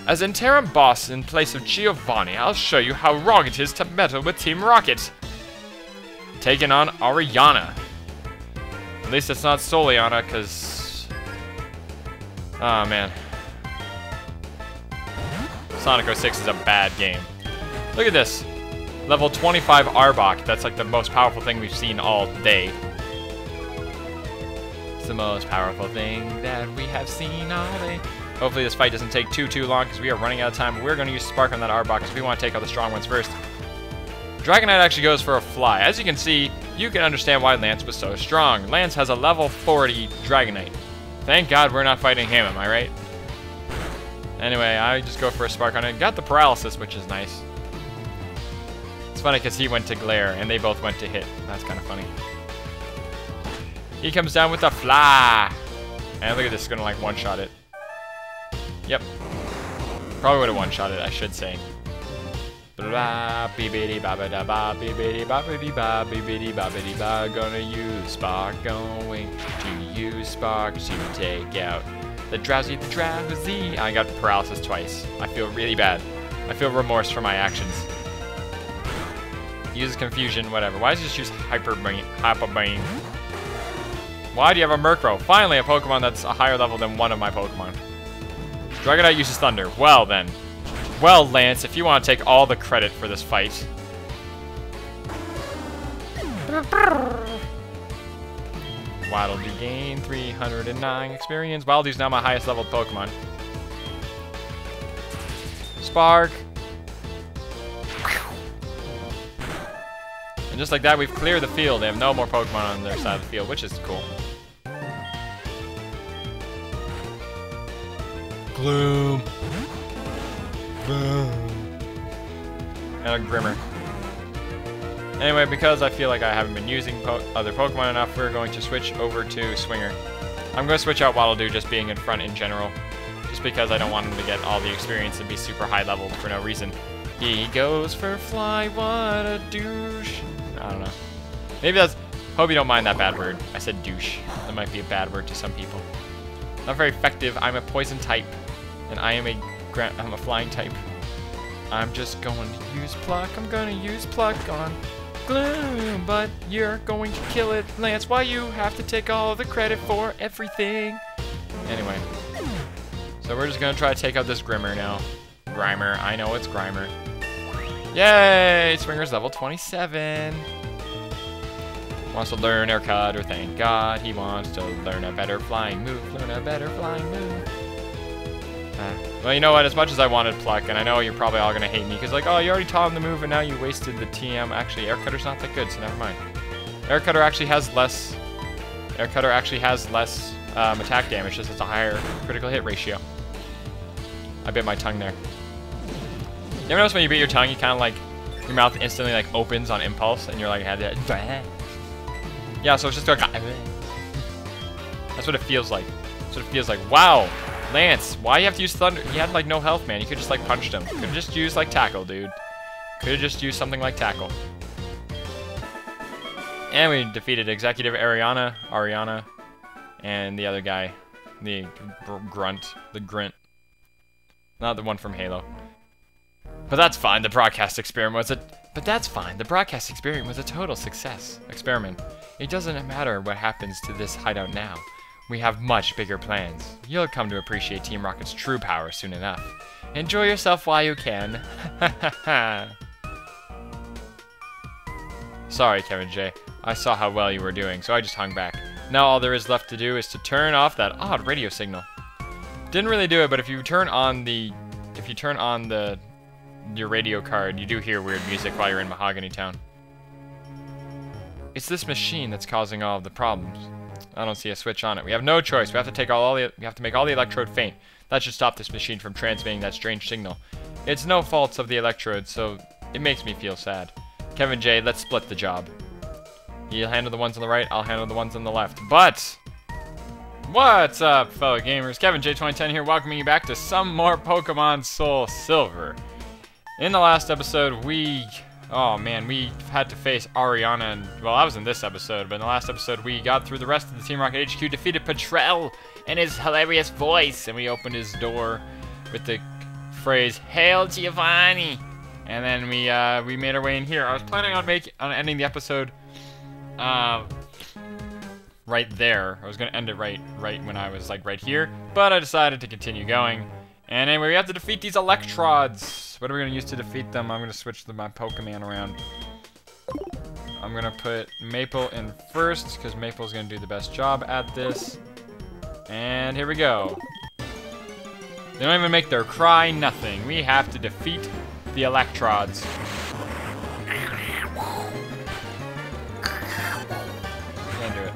As interim boss in place of Giovanni, I'll show you how wrong it is to meddle with Team Rocket. Taking on Ariana. At least it's not Soleanna, because... oh, man. Sonic 06 is a bad game. Look at this. Level 25 Arbok. That's like the most powerful thing we've seen all day. It's the most powerful thing that we have seen all day. Hopefully this fight doesn't take too long, because we are running out of time. We're going to use Spark on that Arbok, because we want to take out the strong ones first. Dragonite actually goes for a fly. As you can see, you can understand why Lance was so strong. Lance has a level 40 Dragonite. Thank God we're not fighting him, am I right? Anyway, I just go for a Spark on it. Got the paralysis, which is nice. It's funny because he went to glare, and they both went to hit. That's kind of funny. He comes down with a fly. And look at this, gonna like one-shot it. Yep. Probably would have one-shot it, I should say. Blah, beebity ba da ba, beebity ba ba, beebity ba. Gonna use Spark, going to use Spark to take out the drowsy. I got paralysis twice. I feel really bad. I feel remorse for my actions. Use confusion, whatever. Why does he just use Hyper Beam? Why do you have a Murkrow? Finally, a Pokemon that's a higher level than one of my Pokemon. Dragonite uses Thunder. Well then. Well, Lance, if you want to take all the credit for this fight. Waddle-Doo gain 309 experience. Waddle-Doo's now my highest leveled Pokemon. Spark. And just like that, we've cleared the field. They have no more Pokemon on their side of the field, which is cool. Gloom. Boom. And a Grimmer. Anyway, because I feel like I haven't been using other Pokemon enough, we're going to switch over to Swinger. I'm going to switch out Waddle-Doo just being in front in general. Just because I don't want him to get all the experience and be super high leveled for no reason. He goes for Fly, what a douche. I don't know. Maybe that's... hope you don't mind that bad word. I said douche. That might be a bad word to some people. Not very effective. I'm a poison type. And I'm a flying type. I'm just going to use Pluck. I'm going to use Pluck on Gloom. But you're going to kill it, Lance. Why you have to take all the credit for everything? Anyway. So we're just going to try to take out this Grimmer now. Grimer. I know it's Grimer. Yay! Swinger's level 27. Wants to learn Air Cutter, thank God. He wants to learn a better flying move. Learn a better flying move. Well, you know what? As much as I wanted Pluck, and I know you're probably all going to hate me, because like, oh, you already taught him the move, and now you wasted the TM. Actually, Air Cutter's not that good, so never mind. Air Cutter actually has less... Air Cutter actually has less attack damage, just has a higher critical hit ratio. I bit my tongue there. You ever notice when you bit your tongue, you kind of like... your mouth instantly like opens on impulse, and you're like, yeah, so it's just like... that's what it feels like. That's what it feels like. Wow! Lance, why do you have to use Thunder? He had like no health, man. You could just like punched him. Could have just used like Tackle, dude. Could have just used something like Tackle. And we defeated Executive Ariana, and the other guy, the Grunt. Not the one from Halo. But that's fine. The broadcast experiment was a total success. Experiment. It doesn't matter what happens to this hideout now. We have much bigger plans. You'll come to appreciate Team Rocket's true power soon enough. Enjoy yourself while you can. Sorry, Kevin J. I saw how well you were doing, so I just hung back. Now all there is left to do is to turn off that odd radio signal. Didn't really do it, but if you turn on your radio card, you do hear weird music while you're in Mahogany Town. It's this machine that's causing all of the problems. I don't see a switch on it. We have no choice. We have to make all the electrode faint. That should stop this machine from transmitting that strange signal. It's no fault of the electrode, so it makes me feel sad. Kevin J, let's split the job. You'll handle the ones on the right, I'll handle the ones on the left. But what's up, fellow gamers? Kevin J 2010 here, welcoming you back to some more Pokemon SoulSilver. In the last episode, we had to face Ariana, and, well, that was in this episode, but in the last episode, we got through the rest of the Team Rocket HQ, defeated Petrel and his hilarious voice, and we opened his door with the phrase, "Hail Giovanni," and then we made our way in here. I was planning on ending the episode right there. I was gonna end it right when I was like right here, but I decided to continue going. And anyway, we have to defeat these electrodes. What are we gonna use to defeat them? I'm gonna switch my Pokemon around. I'm gonna put Maple in first because Maple's gonna do the best job at this. And here we go. They don't even make their cry, nothing. We have to defeat the electrodes. Can't do it.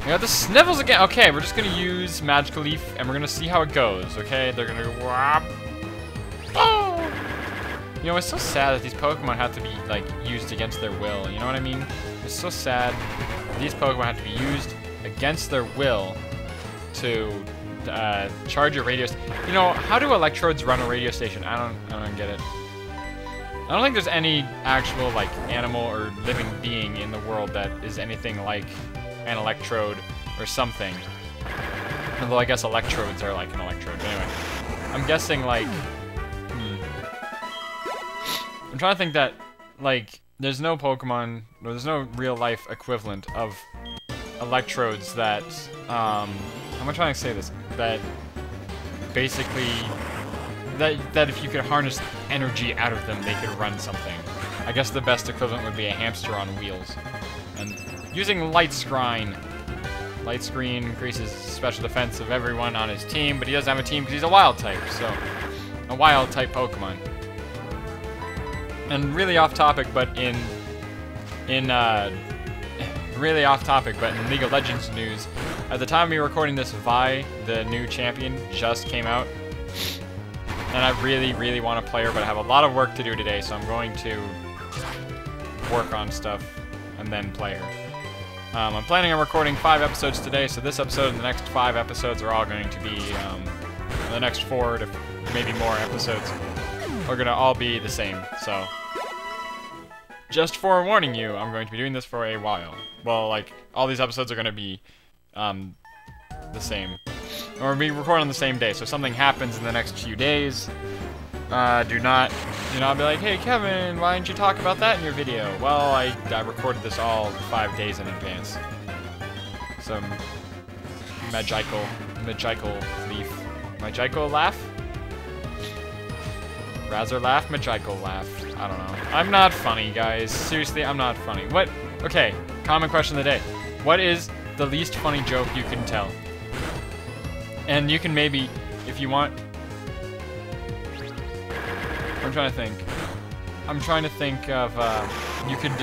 We got the Snivels again. Okay, we're just gonna use Magical Leaf and we're gonna see how it goes. Okay, they're gonna go whop. Oh! You know, it's so sad that these Pokemon have to be like used against their will. You know what I mean? It's so sad that these Pokemon have to be used against their will to charge a radio station. You know, how do electrodes run a radio station? I don't get it. I don't think there's any actual like animal or living being in the world that is anything like an electrode or something. Although I guess electrodes are like an electrode. But anyway, I'm guessing like I'm trying to think that like there's no Pokemon or there's no real life equivalent of electrodes that how am I trying to say this? That basically that if you could harness energy out of them, they could run something. I guess the best equivalent would be a hamster on wheels. And using Light Screen. Light Screen increases special defense of everyone on his team, but he doesn't have a team because he's a wild type, so a wild type Pokemon. And really off topic, but in really off topic, but in League of Legends news, at the time we were recording this, Vi, the new champion, just came out. And I really, really want to play her, but I have a lot of work to do today, so I'm going to work on stuff and then play her. I'm planning on recording 5 episodes today, so this episode and the next 5 episodes are all going to be, the next 4 to maybe more episodes are going to all be the same, so. Just forewarning you, I'm going to be doing this for a while. Well, like, all these episodes are going to be, the same. Or be recorded on the same day, so if something happens in the next few days, do not be like, hey Kevin, why didn't you talk about that in your video? Well, I recorded this all 5 days in advance. Some magical leaf. Magical laugh? Razor laugh? Magical laugh. I don't know. I'm not funny, guys. Seriously, I'm not funny. What? Okay, common question of the day. What is the least funny joke you can tell? And you can maybe, if you want... I'm trying to think of, you could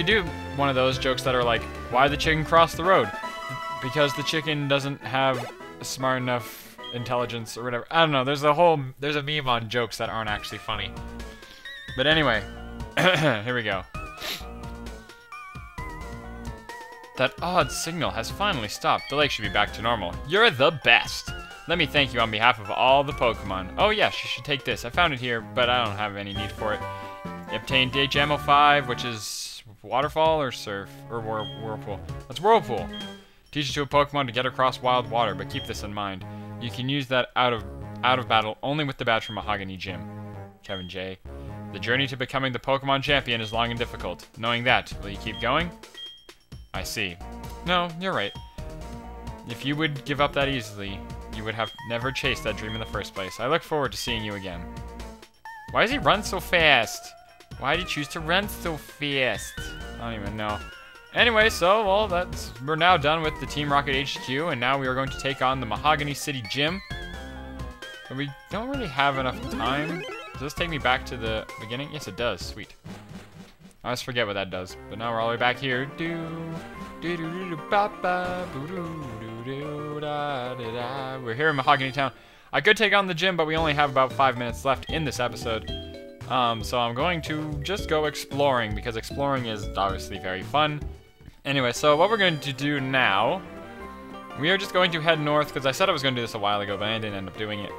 do one of those jokes that are like, why the chicken cross the road? Because the chicken doesn't have a smart enough intelligence or whatever. I don't know, there's a meme on jokes that aren't actually funny. But anyway, here we go. That odd signal has finally stopped. The lake should be back to normal. You're the best! Let me thank you on behalf of all the Pokemon. Oh yes, you should take this. I found it here, but I don't have any need for it. You obtained DHMO5, which is waterfall or surf, or whirlpool. That's whirlpool. Teach it to a Pokemon to get across wild water, but keep this in mind. You can use that out of battle only with the badge from Mahogany Gym. Kevin J. The journey to becoming the Pokemon champion is long and difficult. Knowing that, will you keep going? I see. No, you're right. If you would give up that easily, you would have never chased that dream in the first place. I look forward to seeing you again. Why does he run so fast? Why did he choose to run so fast? I don't even know. Anyway, so, well, we're now done with the Team Rocket HQ, and now we are going to take on the Mahogany City Gym. But we don't really have enough time. Does this take me back to the beginning? Yes, it does. Sweet. I always forget what that does. But now we're all the way back here. We're here in Mahogany Town. I could take on the gym, but we only have about 5 minutes left in this episode. So I'm going to just go exploring, because exploring is obviously very fun. Anyway, so what we're going to do now, we are just going to head north, because I said I was going to do this a while ago, but I didn't end up doing it.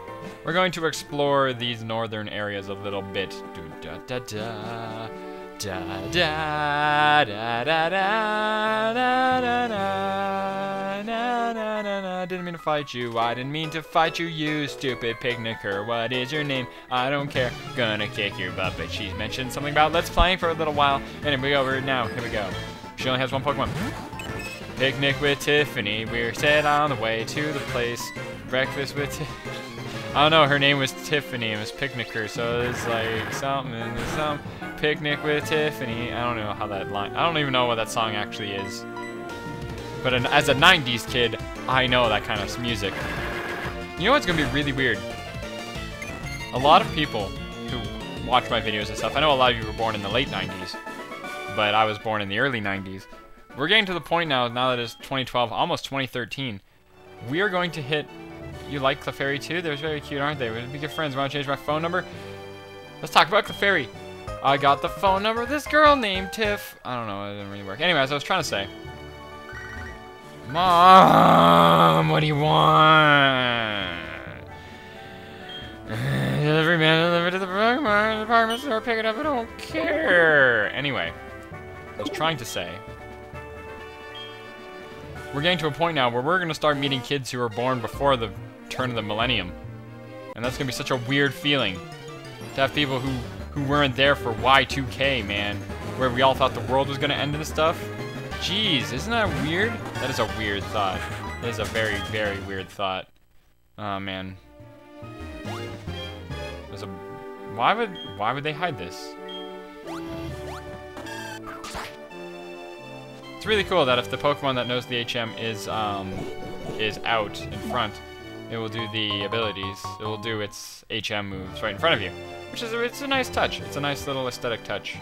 We're going to explore these northern areas a little bit. Da da da da da da da da da da da da I didn't mean to fight you. I didn't mean to fight you, you stupid picnicker. What is your name? I don't care. Gonna kick your butt. But she's mentioned something about let's playing for a little while. And here we go over now. Here we go. She only has one Pokemon. Picnic with Tiffany. We're set on the way to the place. Breakfast with I don't know, her name was Tiffany. It was Picnicker, so it's like some Picnic with Tiffany. I don't know how that line. I don't even know what that song actually is. But as a 90s kid, I know that kind of music. You know what's gonna be really weird? A lot of people who watch my videos and stuff, I know a lot of you were born in the late 90s, but I was born in the early 90s. We're getting to the point now that it's 2012, almost 2013. We are going to hit... You like Clefairy too? They're very cute, aren't they? We'd be good friends. Want to change my phone number? Let's talk about Clefairy. I got the phone number of this girl named Tiff. I don't know, it didn't really work. Anyway, as I was trying to say. Mom, what do you want? Delivery man delivered to the department store, pick it up, I don't care. Anyway, I was trying to say. We're getting to a point now where we're going to start meeting kids who were born before the turn of the millennium. And that's going to be such a weird feeling. To have people who weren't there for Y2K, man. Where we all thought the world was going to end and stuff. Jeez, isn't that weird? That is a weird thought. That is a very, very weird thought. Oh, man. There's a... Why would they hide this? It's really cool that if the Pokemon that knows the HM is out in front, it will do the abilities. It will do its HM moves right in front of you, which is it's a nice touch. It's a nice little aesthetic touch.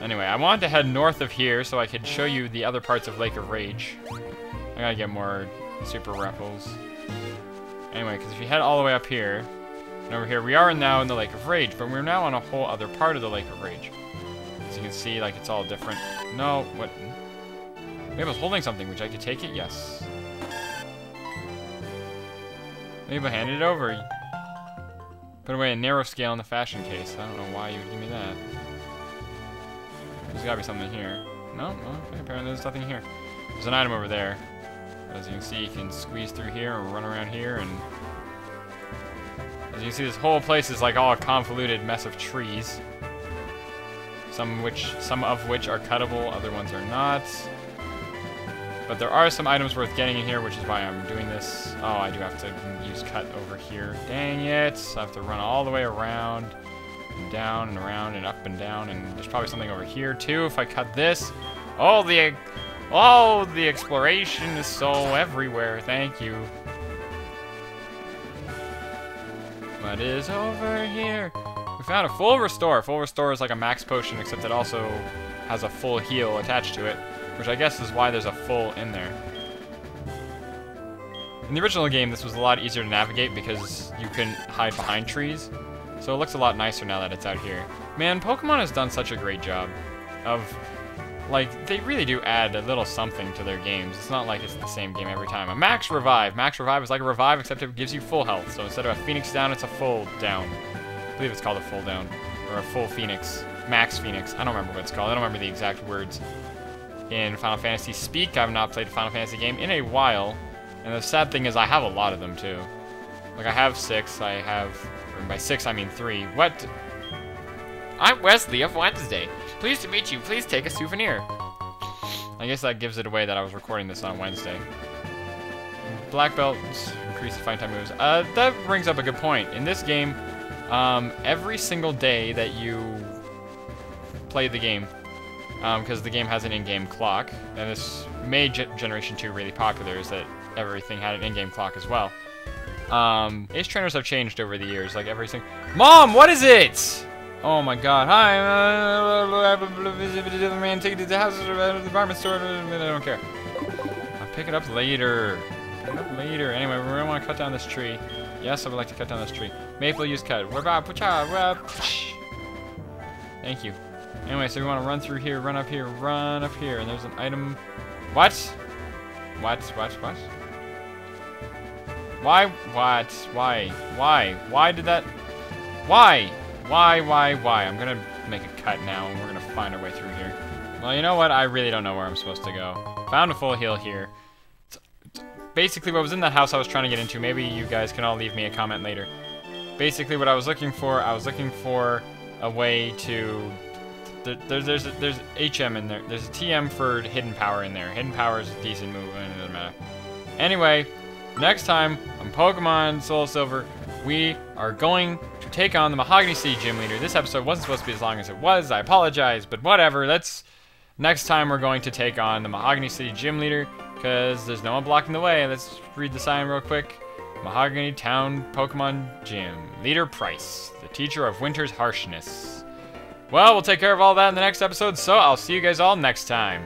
Anyway, I wanted to head north of here so I could show you the other parts of Lake of Rage. I gotta get more super raffles. Anyway, because if you head all the way up here and over here, we are now in the Lake of Rage, but we're now on a whole other part of the Lake of Rage. As you can see, like it's all different. No, what? Maybe I was holding something. Would you like to take it? Yes. Maybe I handed it over. Put away a narrow scale in the fashion case. I don't know why you would give me that. There's gotta be something here. No? Okay, apparently there's nothing here. There's an item over there. As you can see, you can squeeze through here or run around here, and as you can see, this whole place is like all a convoluted mess of trees. Some of which are cuttable, other ones are not. But there are some items worth getting in here, which is why I'm doing this. Oh, I do have to use cut over here. Dang it! So I have to run all the way around, and down and around and up and down, and there's probably something over here too if I cut this. Oh, the exploration is so everywhere. Thank you. What is over here? We found a full restore. Full restore is like a max potion, except it also has a full heal attached to it, which I guess is why there's a full in there. In the original game, this was a lot easier to navigate because you couldn't hide behind trees. So it looks a lot nicer now that it's out here. Man, Pokemon has done such a great job of, like, they really do add a little something to their games. It's not like it's the same game every time. A Max Revive. Max Revive is like a revive, except it gives you full health. So instead of a Phoenix down, it's a full down. I believe it's called a full down. Or a full Phoenix. Max Phoenix. I don't remember what it's called. I don't remember the exact words. In Final Fantasy speak, I've not played a Final Fantasy game in a while. And the sad thing is I have a lot of them too. Like I have 6, I have, or by 6 I mean 3. What? I'm Wesley of Wednesday. Pleased to meet you. Please take a souvenir. I guess that gives it away that I was recording this on Wednesday. Black belt, increase the fight time moves. That brings up a good point. In this game, every single day that you play the game, because the game has an in-game clock, and this made Generation 2 really popular, is that everything had an in-game clock as well. Ace trainers have changed over the years, like every single... Mom, what is it? Oh my god, hi, man, take it to the house, the department store, I don't care. I'll pick it up later. Pick it up later. Anyway, we're gonna want to cut down this tree. Yes, I would like to cut down this tree. Maple use cut. Thank you. Anyway, so we want to run through here, run up here, and there's an item. What? What? Why? What? Why did that? Why? I'm gonna make a cut now, and we're gonna find our way through here. Well, you know what? I really don't know where I'm supposed to go. Found a full heal here. basically what was in the house I was trying to get into. Maybe you guys can all leave me a comment later. Basically what I was looking for a way to... There's HM in there. There's a TM for hidden power in there. Hidden power is a decent move, and it doesn't matter. Anyway, next time on Pokemon SoulSilver, we are going to take on the Mahogany City Gym Leader. This episode wasn't supposed to be as long as it was. I apologize, but whatever. Next time we're going to take on the Mahogany City Gym Leader, because there's no one blocking the way. Let's read the sign real quick. Mahogany Town Pokemon Gym. Leader Price, the teacher of winter's harshness. Well, we'll take care of all that in the next episode, so I'll see you guys all next time.